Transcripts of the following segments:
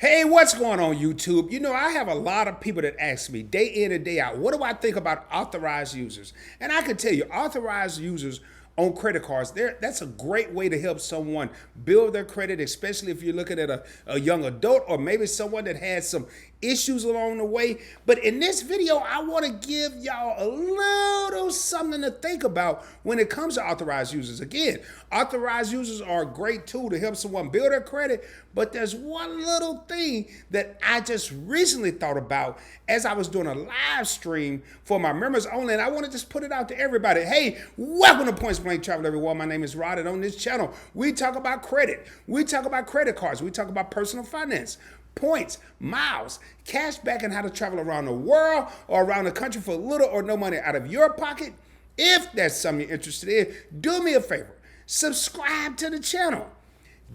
Hey, what's going on, YouTube? You know, I have a lot of people that ask me day in and day out, what do I think about authorized users? And I can tell you, authorized users on credit cards, that's a great way to help someone build their credit, especially if you're looking at a young adult or maybe someone that has some issues along the way. But in this video, I want to give y'all a little something to think about when it comes to authorized users. Again, authorized users are a great tool to help someone build their credit, but there's one little thing that I just recently thought about as I was doing a live stream for my members only, and I want to just put it out to everybody. Hey, welcome to Points Blank Travel, everyone. My name is Rod, and on this channel, we talk about credit. We talk about credit cards. We talk about personal finance, points, miles, cash back, and how to travel around the world or around the country for little or no money out of your pocket. If that's something you're interested in, do me a favor. Subscribe to the channel.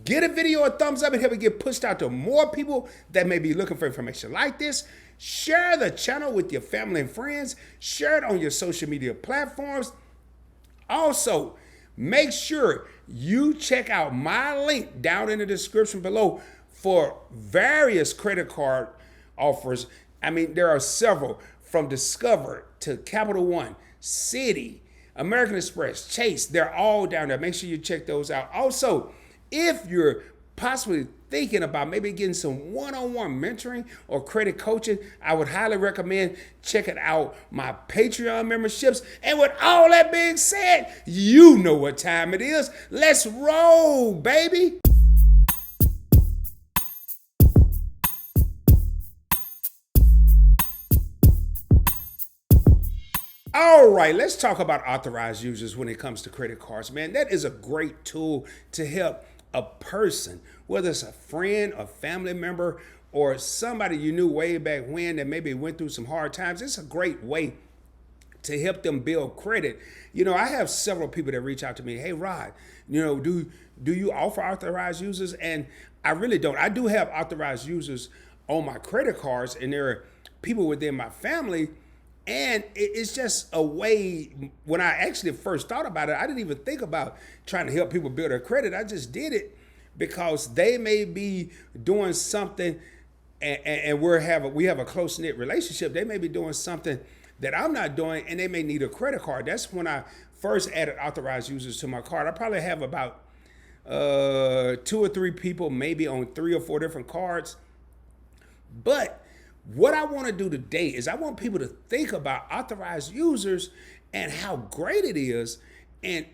Get a video a thumbs up and help it get pushed out to more people that may be looking for information like this. Share the channel with your family and friends. Share it on your social media platforms. Also, make sure you check out my link down in the description below for various credit card offers. I mean, there are several, from Discover to Capital One, Citi, American Express, Chase. They're all down there. Make sure you check those out. Also, if you're possibly thinking about maybe getting some one-on-one mentoring or credit coaching, I would highly recommend checking out my Patreon memberships. And with all that being said, you know what time it is. Let's roll, baby. All right, let's talk about authorized users when it comes to credit cards. Man, that is a great tool to help a person, whether it's a friend, a family member, or somebody you knew way back when that maybe went through some hard times. It's a great way to help them build credit. You know, I have several people that reach out to me, hey, Rod, you know, do you offer authorized users? And I really don't. I do have authorized users on my credit cards, and there are people within my family. And it's just a way, when I actually first thought about it, I didn't even think about trying to help people build their credit. I just did it because they may be doing something and we have a close-knit relationship. They may be doing something that I'm not doing, and they may need a credit card. That's when I first added authorized users to my card. I probably have about 2 or 3 people, maybe on 3 or 4 different cards. But what I want to do today is I want people to think about authorized users and how great it is. And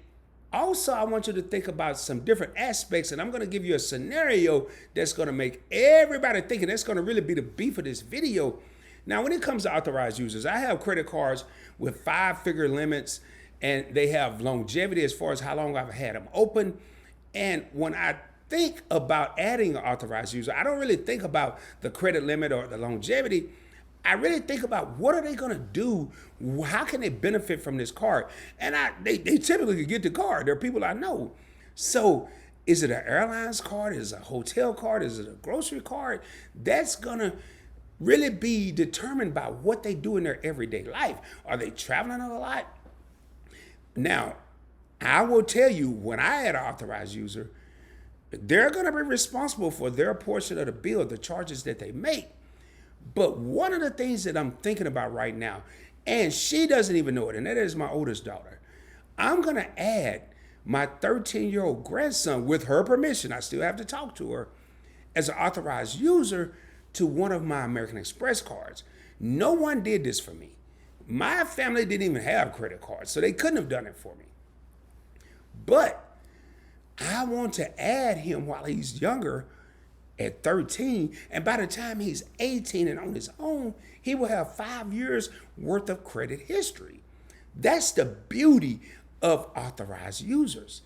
also I want you to think about some different aspects. And I'm going to give you a scenario that's going to make everybody think, and that's going to really be the beef of this video. Now, when it comes to authorized users, I have credit cards with 5-figure limits, and they have longevity as far as how long I've had them open. And when I think about adding an authorized user, I don't really think about the credit limit or the longevity. I really think about what are they going to do? How can they benefit from this card? And they typically can get the card. There are people I know. So is it an airlines card? Is it a hotel card? Is it a grocery card? That's going to really be determined by what they do in their everyday life. Are they traveling a lot? Now, I will tell you, when I add an authorized user, they're going to be responsible for their portion of the bill, the charges that they make. But one of the things that I'm thinking about right now, and she doesn't even know it, and that is my oldest daughter, I'm going to add my 13-year-old grandson, with her permission, I still have to talk to her, as an authorized user to one of my American Express cards. No one did this for me. My family didn't even have credit cards, so they couldn't have done it for me. But I want to add him while he's younger at 13. And by the time he's 18 and on his own, he will have 5 years worth of credit history. That's the beauty of authorized users.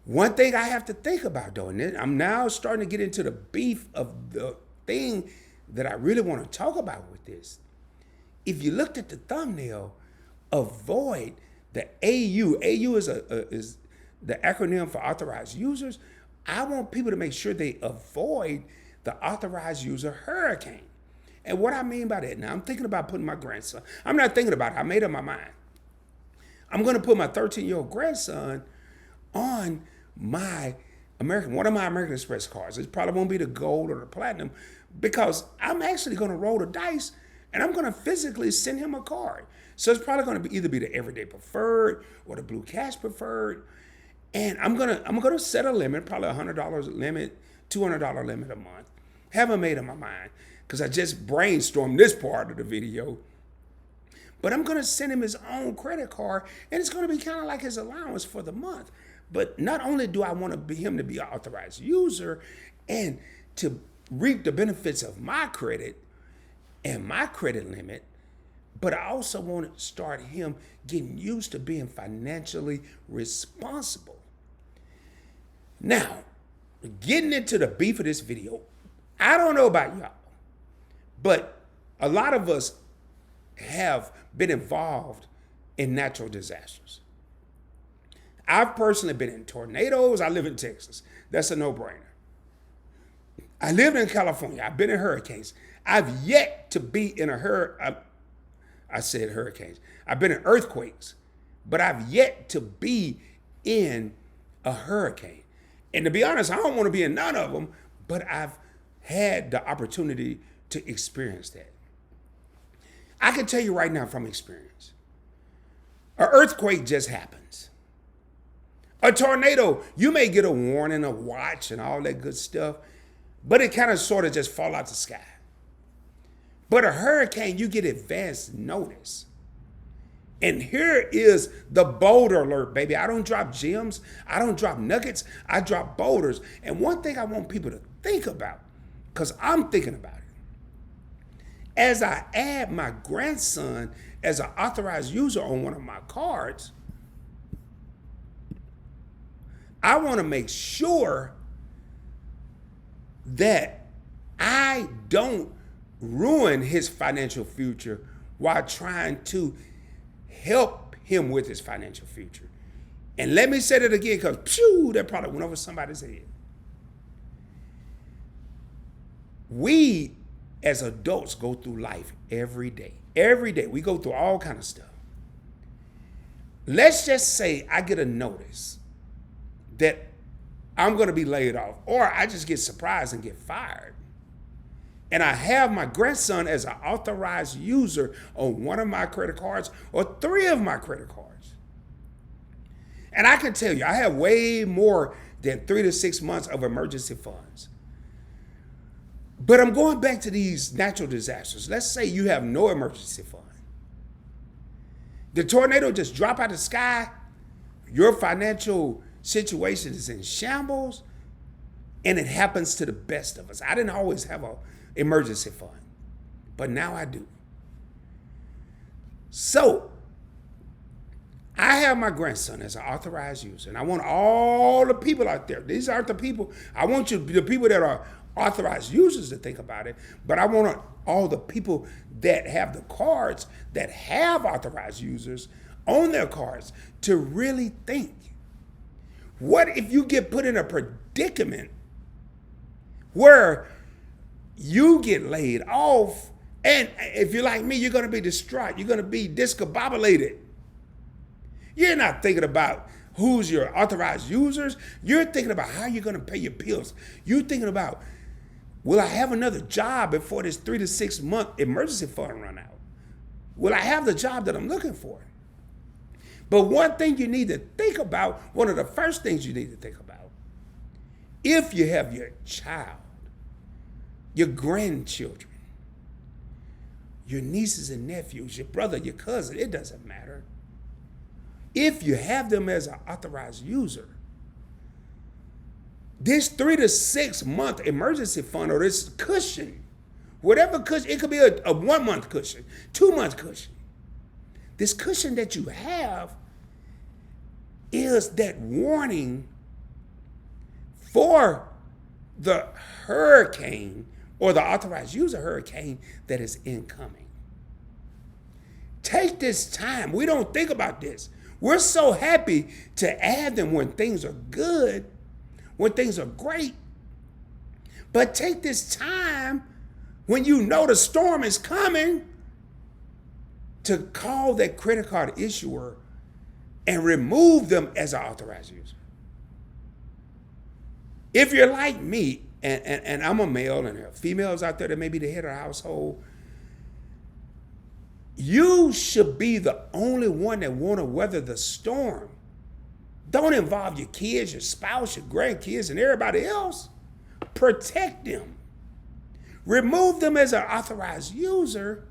One thing I have to think about, though, and I'm now starting to get into the beef of the thing that I really want to talk about with this. If you looked at the thumbnail, avoid the AU. AU is the acronym for authorized users. I want people to make sure they avoid the authorized user hurricane. And what I mean by that, now I'm thinking about putting my grandson, I'm not thinking about it, I made up my mind. I'm going to put my 13-year-old grandson on my one of my American Express cards. It probably won't be the gold or the platinum because I'm actually going to roll the dice and I'm going to physically send him a card. So it's probably going to either be the Everyday Preferred or the Blue Cash Preferred. And I'm gonna set a limit, probably $100 limit, $200 limit a month. Haven't made up my mind because I just brainstormed this part of the video. But I'm gonna send him his own credit card, and it's gonna be kind of like his allowance for the month. But not only do I want him to be an authorized user and to reap the benefits of my credit and my credit limit, but I also want to start him getting used to being financially responsible. Now, getting into the beef of this video, I don't know about y'all, but a lot of us have been involved in natural disasters. I've personally been in tornadoes. I live in Texas. That's a no-brainer. I lived in California. I've been in hurricanes. I've yet to be in a hurricane. I said hurricanes. I've been in earthquakes, but I've yet to be in a hurricane. And to be honest, I don't want to be in none of them, but I've had the opportunity to experience that. I can tell you right now from experience, an earthquake just happens. A tornado, you may get a warning, a watch, and all that good stuff, but it kind of sort of just fall out the sky. But a hurricane, you get advance notice. And here is the boulder alert, baby. I don't drop gems. I don't drop nuggets. I drop boulders. And one thing I want people to think about, because I'm thinking about it, as I add my grandson as an authorized user on one of my cards, I want to make sure that I don't ruin his financial future while trying to help him with his financial future. And let me say that again, because that probably went over somebody's head. We as adults go through life every day. Every day we go through all kind of stuff. Let's just say I get a notice that I'm going to be laid off, or I just get surprised and get fired. And I have my grandson as an authorized user on one of my credit cards or 3 of my credit cards. And I can tell you, I have way more than 3 to 6 months of emergency funds. But I'm going back to these natural disasters. Let's say you have no emergency fund. The tornado just drop out of the sky. Your financial situation is in shambles. And it happens to the best of us. I didn't always have an emergency fund, but now I do. So I have my grandson as an authorized user, and I want all the people out there. These aren't the people. I want you, the people that are authorized users, to think about it, but I want all the people that have the cards that have authorized users on their cards to really think. What if you get put in a predicament where you get laid off, and if you're like me, you're going to be distraught. You're going to be discombobulated. You're not thinking about who's your authorized users. You're thinking about how you're going to pay your bills. You're thinking about, will I have another job before this 3 to 6 month emergency fund run out? Will I have the job that I'm looking for? But one thing you need to think about, one of the first things you need to think about, if you have your child, your grandchildren, your nieces and nephews, your brother, your cousin, it doesn't matter. If you have them as an authorized user, this 3 to 6 month emergency fund, or this cushion, whatever cushion, it could be a 1 month cushion, 2 month cushion. This cushion that you have is that warning for the hurricane or the authorized user hurricane that is incoming. Take this time. We don't think about this. We're so happy to add them when things are good, when things are great. But take this time when you know the storm is coming to call that credit card issuer and remove them as an authorized user. If you're like me, and I'm a male, and there are females out there that may be the head of the household, you should be the only one that want to weather the storm. Don't involve your kids, your spouse, your grandkids, and everybody else. Protect them. Remove them as an authorized user.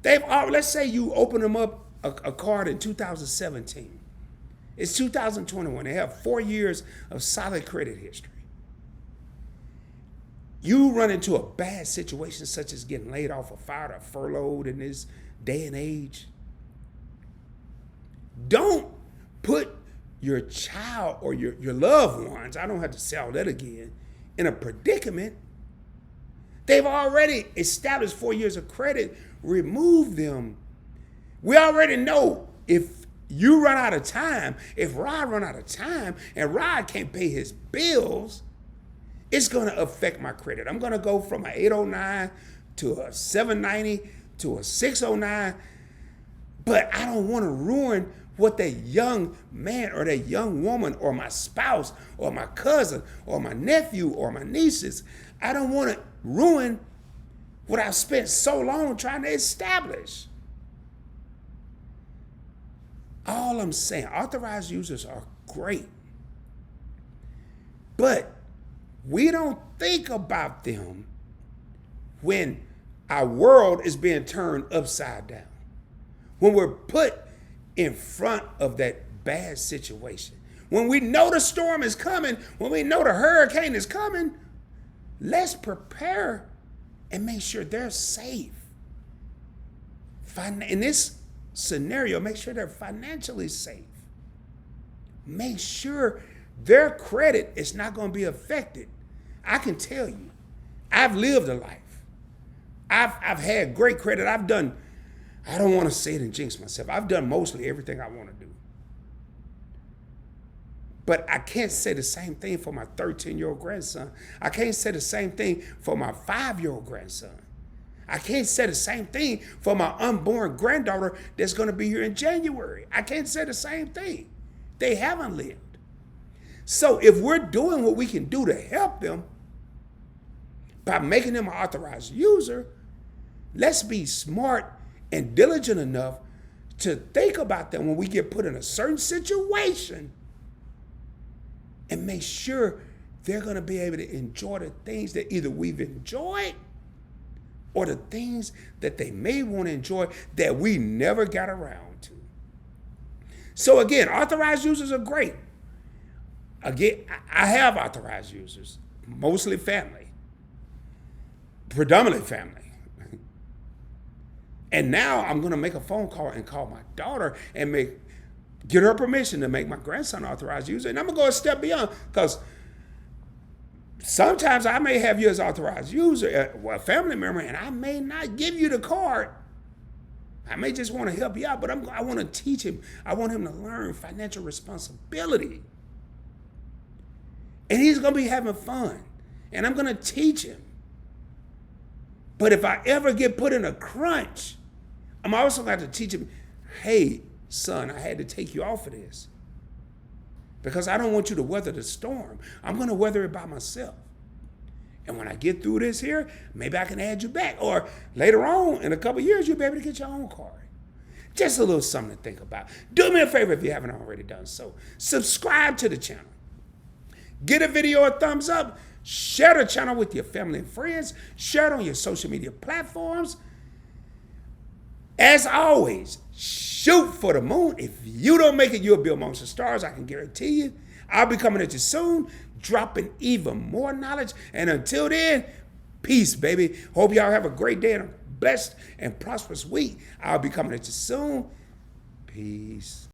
Let's say you open them up a card in 2017. It's 2021. They have 4 years of solid credit history. You run into a bad situation such as getting laid off or fired or furloughed in this day and age. Don't put your child or your loved ones, I don't have to say all that again, in a predicament. They've already established 4 years of credit. Remove them. We already know if you run out of time, if Rod run out of time and Rod can't pay his bills, it's going to affect my credit. I'm going to go from an 809 to a 790 to a 609, but I don't want to ruin what that young man or that young woman or my spouse or my cousin or my nephew or my nieces, I don't want to ruin what I've spent so long trying to establish. All I'm saying, authorized users are great, but we don't think about them when our world is being turned upside down. When we're put in front of that bad situation. When we know the storm is coming, when we know the hurricane is coming, let's prepare and make sure they're safe. In this scenario, make sure they're financially safe. Make sure their credit is not going to be affected. I can tell you, I've lived a life. I've had great credit. I don't want to say it and jinx myself. I've done mostly everything I want to do. But I can't say the same thing for my 13-year-old grandson. I can't say the same thing for my 5-year-old grandson. I can't say the same thing for my unborn granddaughter that's going to be here in January. I can't say the same thing. They haven't lived. So if we're doing what we can do to help them by making them an authorized user, let's be smart and diligent enough to think about them when we get put in a certain situation and make sure they're going to be able to enjoy the things that either we've enjoyed or the things that they may want to enjoy that we never got around to. So again, authorized users are great. Again, I have authorized users, mostly family, predominantly family. And now I'm going to make a phone call and call my daughter and get her permission to make my grandson authorized user. And I'm going to go a step beyond, because sometimes I may have you as authorized user, a family member, and I may not give you the card. I may just want to help you out, but I want to teach him. I want him to learn financial responsibility. And he's going to be having fun. And I'm going to teach him. But if I ever get put in a crunch, I'm also going to have to teach him, hey, son, I had to take you off of this because I don't want you to weather the storm. I'm going to weather it by myself. And when I get through this here, maybe I can add you back. Or later on, in a couple of years, you'll be able to get your own card. Just a little something to think about. Do me a favor if you haven't already done so. Subscribe to the channel. Get a video a thumbs up. Share the channel with your family and friends. Share it on your social media platforms. As always, shoot for the moon. If you don't make it, you'll be amongst the stars. I can guarantee you. I'll be coming at you soon, dropping even more knowledge. And until then, peace, baby. Hope y'all have a great day and a blessed and prosperous week. I'll be coming at you soon. Peace.